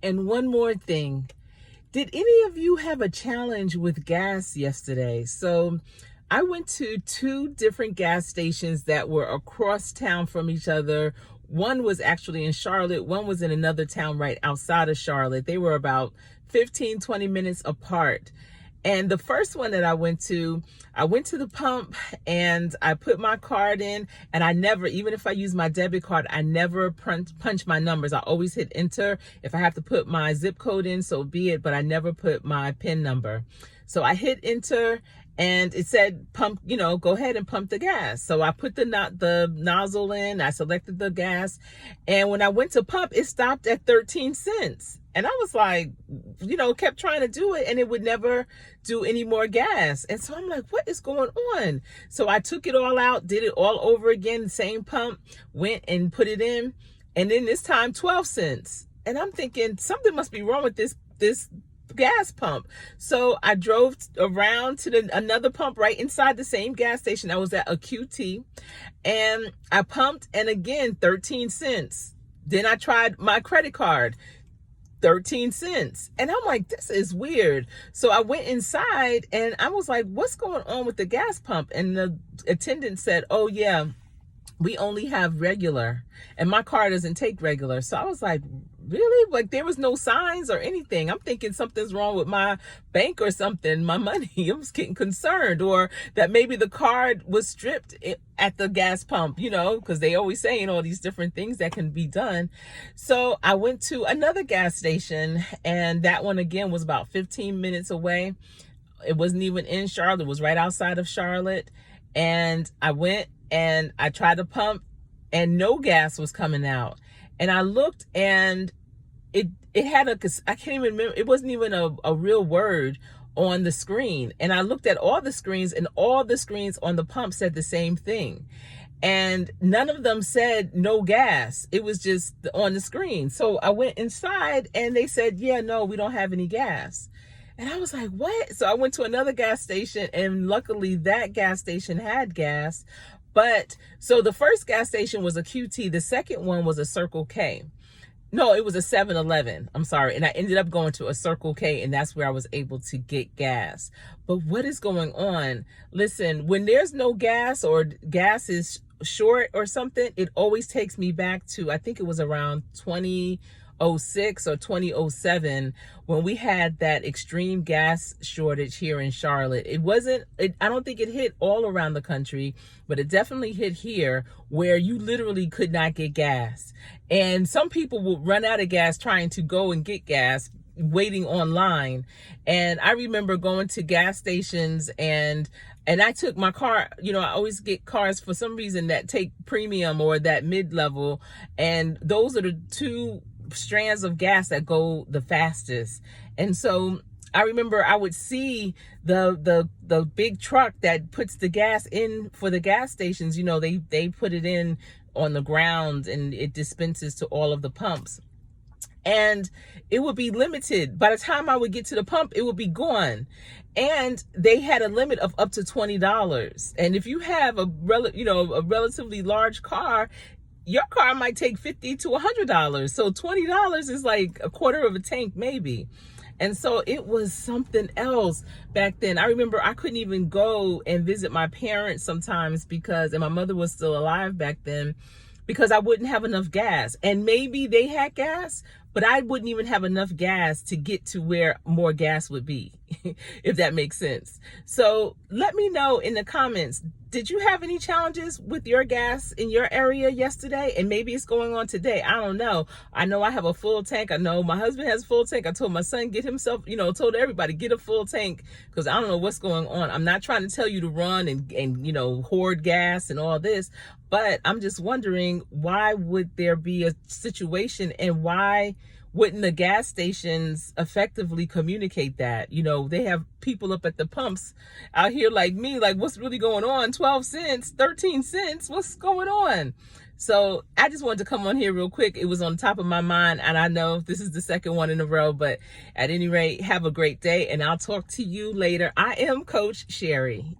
And one more thing. Did any of you have a challenge with gas yesterday? So I went to two different gas stations that were across town from each other. One was actually in Charlotte. One was in another town right outside of Charlotte. They were about 15, 20 minutes apart. And the first one that I went to the pump and I put my card in, and I never, even if I use my debit card, I never punch my numbers. I always hit enter. If I have to put my zip code in, so be it, but I never put my PIN number. So I hit enter and it said pump, go ahead and pump the gas. So I put the nozzle in, I selected the gas, and when I went to pump, it stopped at 13 cents. And I was like, kept trying to do it and it would never do any more gas. And so I'm like, what is going on? So I took it all out, did it all over again, the same pump, went and put it in. And then this time 12 cents. And I'm thinking something must be wrong with this gas pump. So I drove around to another pump right inside the same gas station. I was at a QT and I pumped, and again, 13 cents. Then I tried my credit card. 13 cents. And I'm like, this is weird. So I went inside and I was like, what's going on with the gas pump? And the attendant said, oh yeah, we only have regular and my car doesn't take regular. So I was like, really? Like there was no signs or anything. I'm thinking something's wrong with my bank or something, my money. I was getting concerned, or that maybe the card was stripped at the gas pump, because they always saying all these different things that can be done. So I went to another gas station, and that one again was about 15 minutes away. It wasn't even in Charlotte. It was right outside of Charlotte. And I went and I tried to pump and no gas was coming out. And I looked and it had I can't even remember, it wasn't even a real word on the screen. And I looked at all the screens, and all the screens on the pump said the same thing. And none of them said no gas. It was just on the screen. So I went inside and they said, yeah, no, we don't have any gas. And I was like, what? So I went to another gas station, and luckily that gas station had gas. But so the first gas station was a QT. The second one was a Circle K. No, it was a 7-Eleven. I'm sorry. And I ended up going to a Circle K, and that's where I was able to get gas. But what is going on? Listen, when there's no gas or gas is short or something, it always takes me back to, I think it was around 2006 or 2007 when we had that extreme gas shortage here in Charlotte. I don't think it hit all around the country, but it definitely hit here, where you literally could not get gas. And some people would run out of gas trying to go and get gas, waiting online. And I remember going to gas stations and I took my car, I always get cars for some reason that take premium or that mid-level. And those are the two strands of gas that go the fastest. And so I remember I would see the big truck that puts the gas in for the gas stations. They put it in on the ground and it dispenses to all of the pumps. And it would be limited. By the time I would get to the pump, it would be gone. And they had a limit of up to $20. And if you have a relatively large car, your car might take $50 to $100. So $20 is like a quarter of a tank maybe. And so it was something else back then. I remember I couldn't even go and visit my parents sometimes and my mother was still alive back then, because I wouldn't have enough gas. And maybe they had gas, but I wouldn't even have enough gas to get to where more gas would be, if that makes sense. So let me know in the comments, did you have any challenges with your gas in your area yesterday? And maybe it's going on today. I don't know. I know I have a full tank. I know my husband has a full tank. I told my son, get himself, told everybody, get a full tank, because I don't know what's going on. I'm not trying to tell you to run and hoard gas and all this, but I'm just wondering, why would there be a situation, and why wouldn't the gas stations effectively communicate that? They have people up at the pumps out here like me, like, what's really going on? 12 cents, 13 cents, what's going on? So I just wanted to come on here real quick. It was on top of my mind, and I know this is the second one in a row, but at any rate, have a great day, and I'll talk to you later. I am Coach Sherry.